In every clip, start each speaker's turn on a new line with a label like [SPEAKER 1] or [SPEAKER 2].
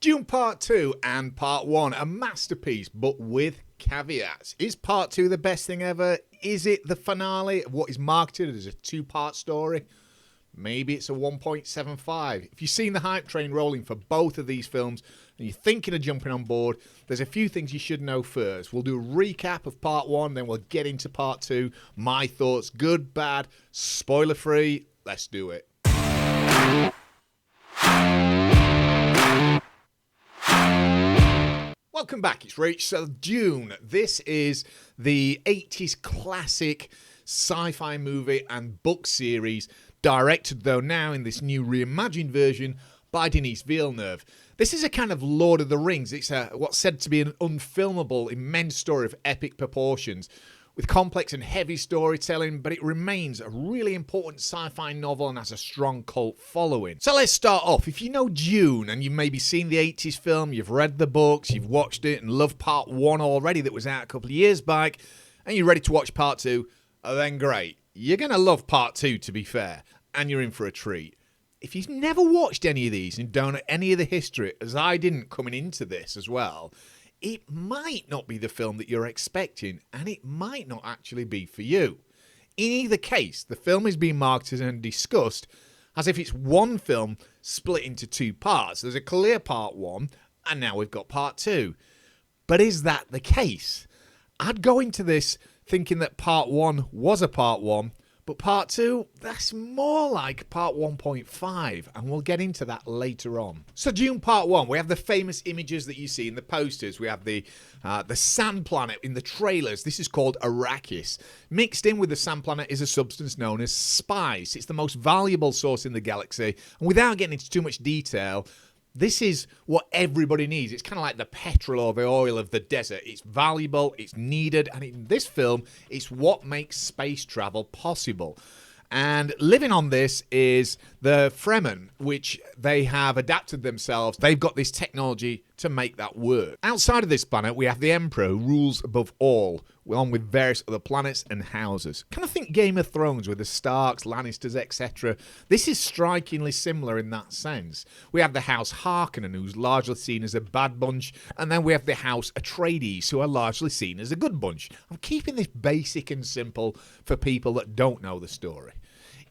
[SPEAKER 1] Dune Part 2 and Part 1, a masterpiece, but with caveats. Is Part 2 the best thing ever? Is it the finale of what is marketed as a two-part story? Maybe it's a 1.75. If you've seen the hype train rolling for both of these films and you're thinking of jumping on board, there's a few things you should know first. We'll do a recap of Part 1, then we'll get into Part 2. My thoughts, good, bad, spoiler-free. Let's do it. Welcome back, it's Rich. So Dune, this is the 80s classic sci-fi movie and book series, directed though now in this new reimagined version by Denis Villeneuve. This is a kind of Lord of the Rings. It's what's said to be an unfilmable, immense story of epic proportions, with complex and heavy storytelling, but it remains a really important sci-fi novel and has a strong cult following. So let's start off. If you know Dune and you've maybe seen the 80s film, you've read the books, you've watched it and loved Part 1 already that was out a couple of years back, and you're ready to watch Part 2, then great. You're going to love Part 2, to be fair, and you're in for a treat. If you've never watched any of these and don't know any of the history, as I didn't coming into this as well, it might not be the film that you're expecting, and it might not actually be for you. In either case, the film is being marketed and discussed as if it's one film split into two parts. There's a clear Part 1, and now we've got Part 2. But is that the case? I'd go into this thinking that Part 1 was a Part 1, but Part 2, that's more like Part 1.5, and we'll get into that later on. So Dune Part 1, we have the famous images that you see in the posters. We have the sand planet in the trailers. This is called Arrakis. Mixed in with the sand planet is a substance known as spice. It's the most valuable source in the galaxy, and without getting into too much detail, this is what everybody needs. It's kind of like the petrol or the oil of the desert. It's valuable, it's needed, and in this film, it's what makes space travel possible. And living on this is the Fremen, which they have adapted themselves. They've got this technology to make that work. Outside of this planet, we have the Emperor, who rules above all, along with various other planets and houses. Kind of think Game of Thrones with the Starks, Lannisters, etc. This is strikingly similar in that sense. We have the House Harkonnen, who's largely seen as a bad bunch, and then we have the House Atreides, who are largely seen as a good bunch. I'm keeping this basic and simple for people that don't know the story.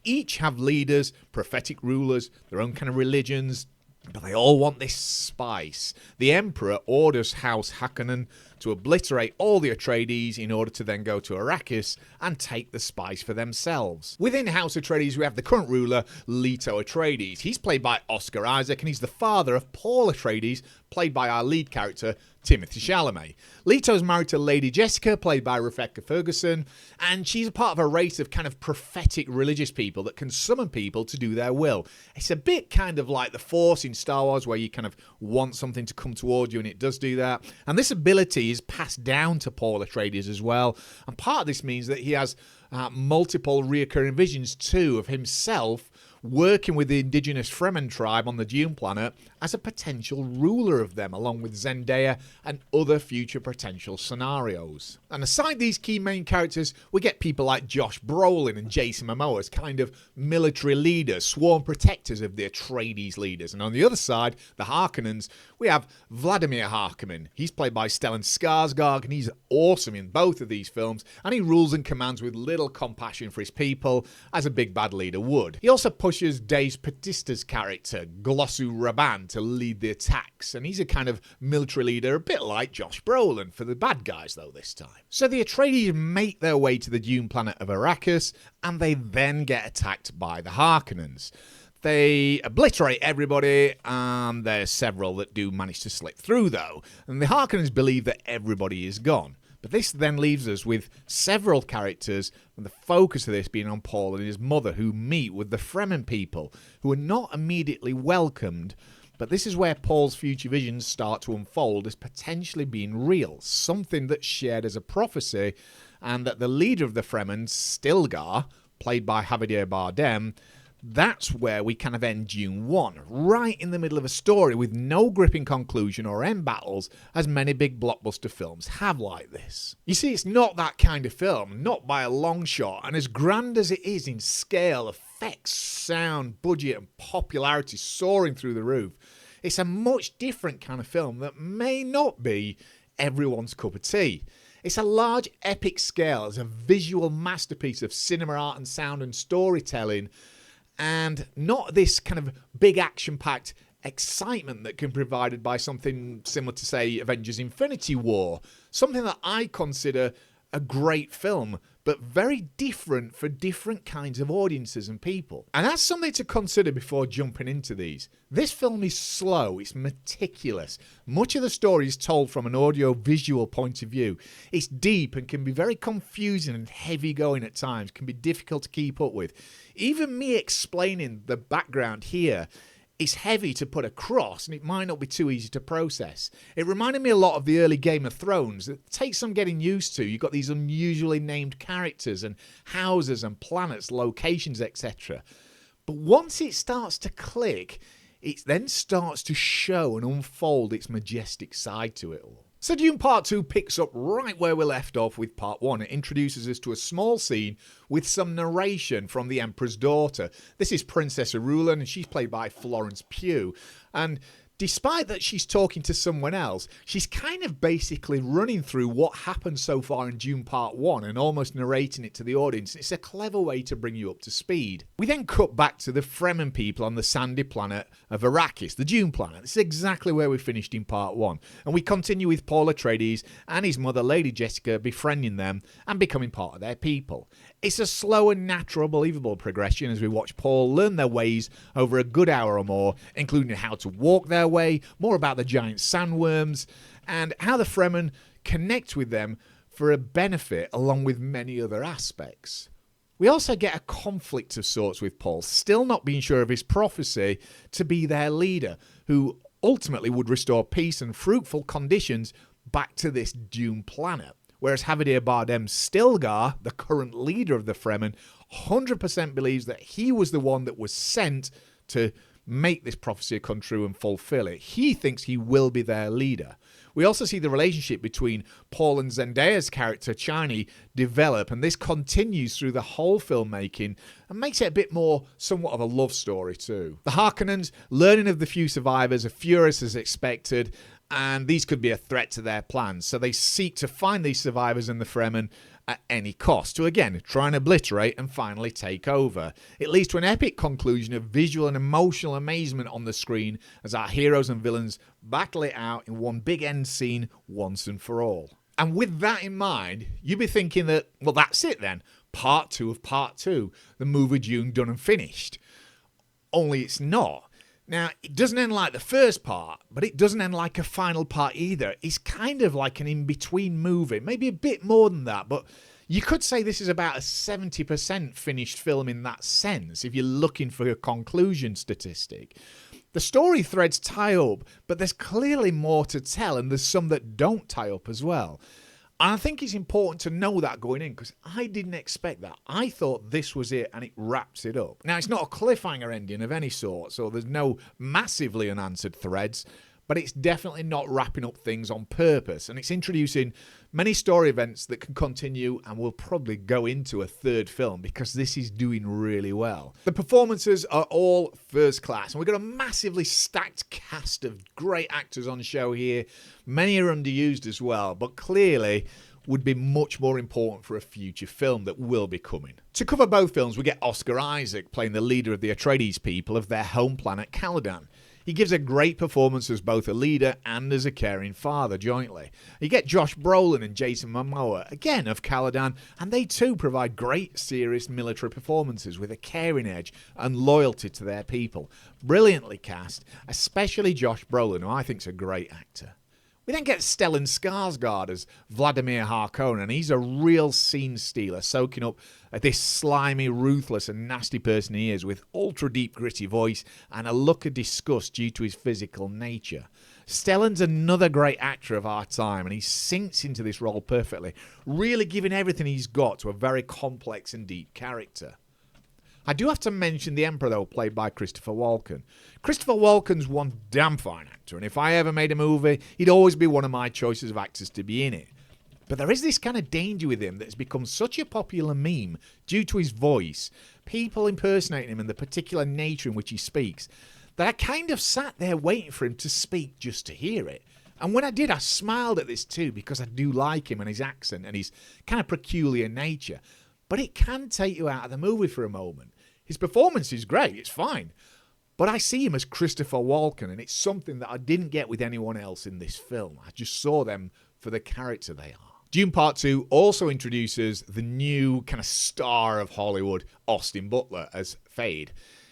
[SPEAKER 1] Each have leaders, prophetic rulers, their own kind of religions, but they all want this spice. The Emperor orders House Harkonnen to obliterate all the Atreides in order to then go to Arrakis and take the spice for themselves. Within House Atreides, we have the current ruler, Leto Atreides. He's played by Oscar Isaac, and he's the father of Paul Atreides, played by our lead character, Timothée Chalamet. Leto's married to Lady Jessica, played by Rebecca Ferguson, and she's a part of a race of kind of prophetic religious people that can summon people to do their will. It's a bit kind of like the Force in Star Wars, where you kind of want something to come toward you, and it does do that. And this ability is passed down to Paul Atreides as well, and part of this means that he has multiple reoccurring visions too of himself working with the indigenous Fremen tribe on the Dune planet as a potential ruler of them, along with Zendaya and other future potential scenarios. And aside these key main characters, we get people like Josh Brolin and Jason Momoa as kind of military leaders, sworn protectors of the Atreides leaders. And on the other side, the Harkonnens, we have Vladimir Harkonnen. He's played by Stellan Skarsgård, and he's awesome in both of these films, and he rules and commands with little compassion for his people, as a big bad leader would. He also pushes Dave Bautista's character, Glossu Raban, to lead the attacks, and he's a kind of military leader, a bit like Josh Brolin, for the bad guys though this time. So the Atreides make their way to the Dune planet of Arrakis, and they then get attacked by the Harkonnens. They obliterate everybody, and there's several that do manage to slip through though, and the Harkonnens believe that everybody is gone. But this then leaves us with several characters, and the focus of this being on Paul and his mother, who meet with the Fremen people, who are not immediately welcomed. But this is where Paul's future visions start to unfold as potentially being real, something that's shared as a prophecy, and that the leader of the Fremen, Stilgar, played by Javier Bardem, that's where we kind of end Dune 1, right in the middle of a story with no gripping conclusion or end battles, as many big blockbuster films have like this. You see, it's not that kind of film, not by a long shot, and as grand as it is in scale, effects, sound, budget and popularity soaring through the roof, It's a much different kind of film that may not be everyone's cup of tea. It's a large epic scale, it's a visual masterpiece of cinema art and sound and storytelling, and not this kind of big action-packed excitement that can be provided by something similar to, say, Avengers Infinity War. Something that I consider a great film, but very different for different kinds of audiences and people. And that's something to consider before jumping into these. This film is slow, it's meticulous. Much of the story is told from an audio-visual point of view. It's deep and can be very confusing and heavy-going at times, can be difficult to keep up with. Even me explaining the background here, it's heavy to put across, and it might not be too easy to process. It reminded me a lot of the early Game of Thrones. It takes some getting used to. You've got these unusually named characters and houses and planets, locations, etc. But once it starts to click, it then starts to show and unfold its majestic side to it all. So Dune Part 2 picks up right where we left off with Part 1. It introduces us to a small scene with some narration from the Emperor's daughter. This is Princess Irulan, and she's played by Florence Pugh. And despite that she's talking to someone else, she's kind of basically running through what happened so far in Dune Part 1 and almost narrating it to the audience. It's a clever way to bring you up to speed. We then cut back to the Fremen people on the sandy planet of Arrakis, the Dune planet. This is exactly where we finished in Part 1. And we continue with Paul Atreides and his mother, Lady Jessica, befriending them and becoming part of their people. It's a slow and natural, believable progression as we watch Paul learn their ways over a good hour or more, including how to walk their way, more about the giant sandworms, and how the Fremen connect with them for a benefit, along with many other aspects. We also get a conflict of sorts with Paul, still not being sure of his prophecy to be their leader, who ultimately would restore peace and fruitful conditions back to this Dune planet. Whereas Javier Bardem's Stilgar, the current leader of the Fremen, 100% believes that he was the one that was sent to make this prophecy come true and fulfill it. He thinks he will be their leader. We also see the relationship between Paul and Zendaya's character, Chani, develop, and this continues through the whole filmmaking and makes it a bit more somewhat of a love story too. The Harkonnens, learning of the few survivors, are furious as expected, and these could be a threat to their plans, so they seek to find these survivors and the Fremen at any cost to again try and obliterate and finally take over. It leads to an epic conclusion of visual and emotional amazement on the screen as our heroes and villains battle it out in one big end scene once and for all. And with that in mind, you'd be thinking that, well, that's it then. Part 2 of Part 2, the movie Dune done and finished. Only it's not. Now, it doesn't end like the first part, but it doesn't end like a final part either. It's kind of like an in-between movie, maybe a bit more than that, but you could say this is about a 70% finished film in that sense, if you're looking for a conclusion statistic. The story threads tie up, but there's clearly more to tell, and there's some that don't tie up as well. And I think it's important to know that going in, because I didn't expect that. I thought this was it and it wraps it up. Now, it's not a cliffhanger ending of any sort, so there's no massively unanswered threads, but it's definitely not wrapping up things on purpose. And it's introducing many story events that can continue and will probably go into a third film, because this is doing really well. The performances are all first class, and we've got a massively stacked cast of great actors on the show here. Many are underused as well, but clearly would be much more important for a future film that will be coming. To cover both films, we get Oscar Isaac playing the leader of the Atreides people of their home planet Caladan. He gives a great performance as both a leader and as a caring father jointly. You get Josh Brolin and Jason Momoa, again of Caladan, and they too provide great, serious military performances with a caring edge and loyalty to their people. Brilliantly cast, especially Josh Brolin, who I think is a great actor. We then get Stellan Skarsgård as Vladimir Harkonnen, and he's a real scene stealer, soaking up this slimy, ruthless and nasty person he is, with ultra-deep gritty voice and a look of disgust due to his physical nature. Stellan's another great actor of our time, and he sinks into this role perfectly, really giving everything he's got to a very complex and deep character. I do have to mention the Emperor, though, played by Christopher Walken. Christopher Walken's one damn fine actor, and if I ever made a movie, he'd always be one of my choices of actors to be in it. But there is this kind of danger with him that has become such a popular meme due to his voice, people impersonating him and the particular nature in which he speaks, that I kind of sat there waiting for him to speak just to hear it. And when I did, I smiled at this too, because I do like him and his accent and his kind of peculiar nature. But it can take you out of the movie for a moment. His performance is great, it's fine. But I see him as Christopher Walken, and it's something that I didn't get with anyone else in this film. I just saw them for the character they are. Dune Part 2 also introduces the new kind of star of Hollywood, Austin Butler, as Fade.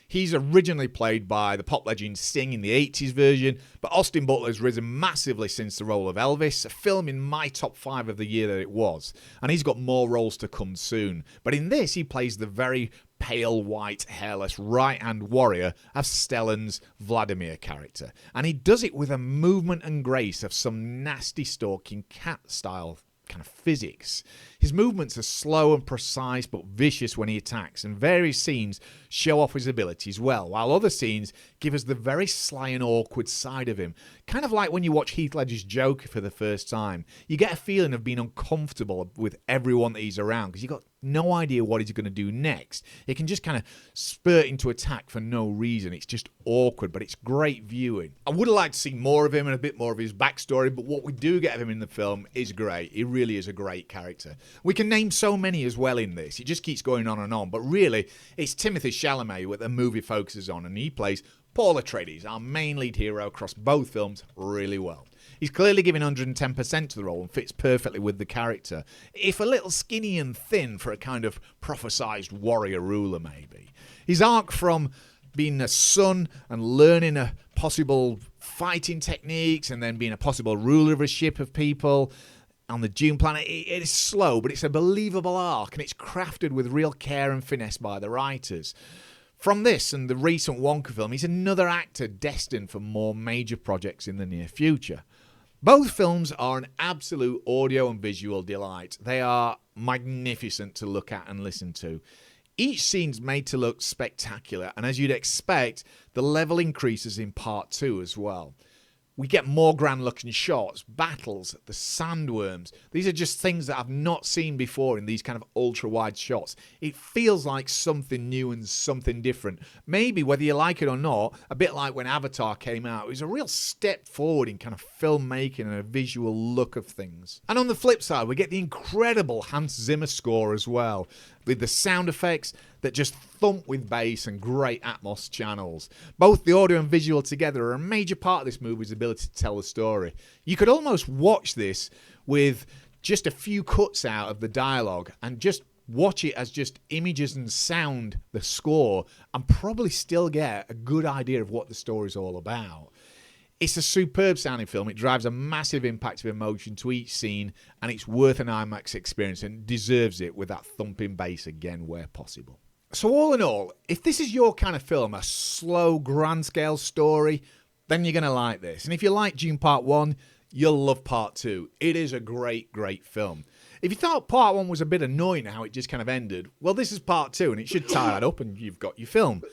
[SPEAKER 1] He's originally played by the pop legend Sting in the 80s version, but Austin Butler has risen massively since the role of Elvis, a film in my top 5 of the year that it was, and he's got more roles to come soon. But in this, he plays the very pale, white, hairless right-hand warrior of Stellan's Vladimir character, and he does it with a movement and grace of some nasty stalking cat-style kind of physics. His movements are slow and precise but vicious when he attacks, and various scenes show off his abilities well, while other scenes give us the very sly and awkward side of him. Kind of like when you watch Heath Ledger's Joker for the first time. You get a feeling of being uncomfortable with everyone that he's around, because you've got no idea what he's going to do next. It can just kind of spurt into attack for no reason. It's just awkward, but it's great viewing. I would have liked to see more of him and a bit more of his backstory, but what we do get of him in the film is great. He really is a great character. We can name so many as well in this. It just keeps going on, but really, it's Timothée Chalamet what the movie focuses on, and he plays Paul Atreides, our main lead hero across both films, really well. He's clearly giving 110% to the role and fits perfectly with the character, if a little skinny and thin for a kind of prophesized warrior ruler maybe. His arc from being a son and learning a possible fighting techniques and then being a possible ruler of a ship of people on the Dune planet, it is slow, but it's a believable arc, and it's crafted with real care and finesse by the writers. From this and the recent Wonka film, he's another actor destined for more major projects in the near future. Both films are an absolute audio and visual delight. They are magnificent to look at and listen to. Each scene's made to look spectacular, and as you'd expect, the level increases in Part 2 as well. We get more grand-looking shots, battles, the sandworms. These are just things that I've not seen before in these kind of ultra-wide shots. It feels like something new and something different. Maybe, whether you like it or not, a bit like when Avatar came out, it was a real step forward in kind of filmmaking and a visual look of things. And on the flip side, we get the incredible Hans Zimmer score as well, with the sound effects that just thump with bass and great Atmos channels. Both the audio and visual together are a major part of this movie's ability to tell the story. You could almost watch this with just a few cuts out of the dialogue and just watch it as just images and sound, the score, and probably still get a good idea of what the story's all about. It's a superb sounding film. It drives a massive impact of emotion to each scene, and it's worth an IMAX experience and deserves it with that thumping bass again where possible. So all in all, if this is your kind of film, a slow, grand-scale story, then you're going to like this. And if you like Dune Part 1, you'll love Part 2. It is a great, great film. If you thought Part 1 was a bit annoying how it just kind of ended, well, this is Part 2, and it should tie that up and you've got your film.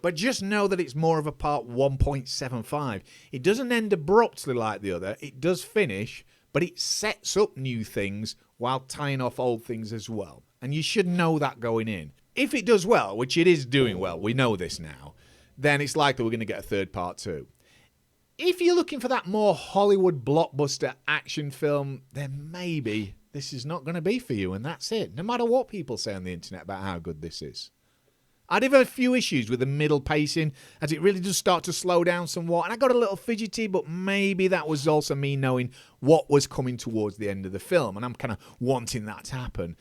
[SPEAKER 1] But just know that it's more of a Part 1.75. It doesn't end abruptly like the other. It does finish, but it sets up new things while tying off old things as well. And you should know that going in. If it does well, which it is doing well, we know this now, then it's likely we're going to get a third Part 2. If you're looking for that more Hollywood blockbuster action film, then maybe this is not going to be for you, and that's it, no matter what people say on the internet about how good this is. I did have a few issues with the middle pacing, as it really does start to slow down somewhat, and I got a little fidgety, but maybe that was also me knowing what was coming towards the end of the film, and I'm kind of wanting that to happen.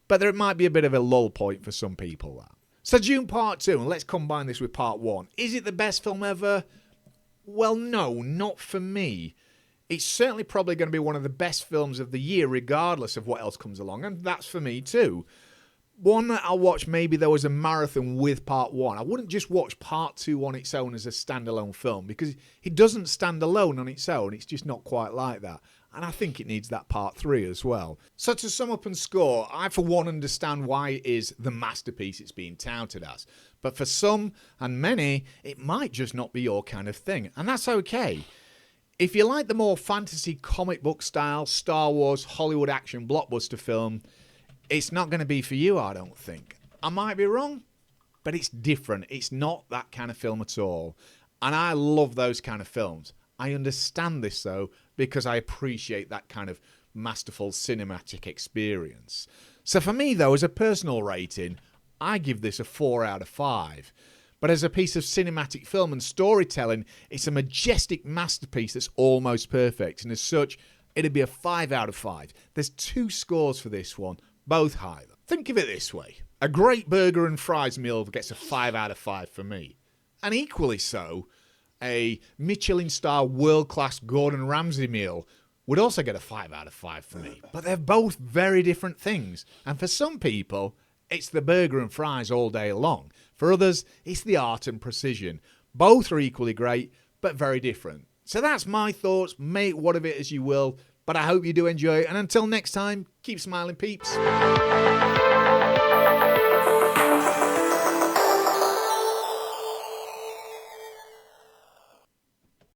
[SPEAKER 1] But there might be a bit of a lull point for some people. That. So Dune Part 2, and let's combine this with Part 1. Is it the best film ever? Well, no, not for me. It's certainly probably going to be one of the best films of the year, regardless of what else comes along, and that's for me too. One that I'll watch maybe there was a marathon with Part 1. I wouldn't just watch Part 2 on its own as a standalone film, because it doesn't stand alone on its own. It's just not quite like that. And I think it needs that Part 3 as well. So to sum up and score, I for one understand why it is the masterpiece it's being touted as. But for some, and many, it might just not be your kind of thing. And that's okay. If you like the more fantasy comic book style, Star Wars, Hollywood action blockbuster film, it's not going to be for you, I don't think. I might be wrong, but it's different. It's not that kind of film at all. And I love those kind of films. I understand this, though, because I appreciate that kind of masterful cinematic experience. So for me, though, as a personal rating, I give this a 4 out of 5. But as a piece of cinematic film and storytelling, it's a majestic masterpiece that's almost perfect. And as such, it'd be a 5 out of 5. There's 2 scores for this one, both high. Think of it this way. A great burger and fries meal gets a 5 out of 5 for me. And equally so, a Michelin star world-class Gordon Ramsay meal would also get a 5 out of 5 for me. But they're both very different things. And for some people, it's the burger and fries all day long. For others, it's the art and precision. Both are equally great, but very different. So that's my thoughts. Make what of it as you will. But I hope you do enjoy it. And until next time, keep smiling, peeps.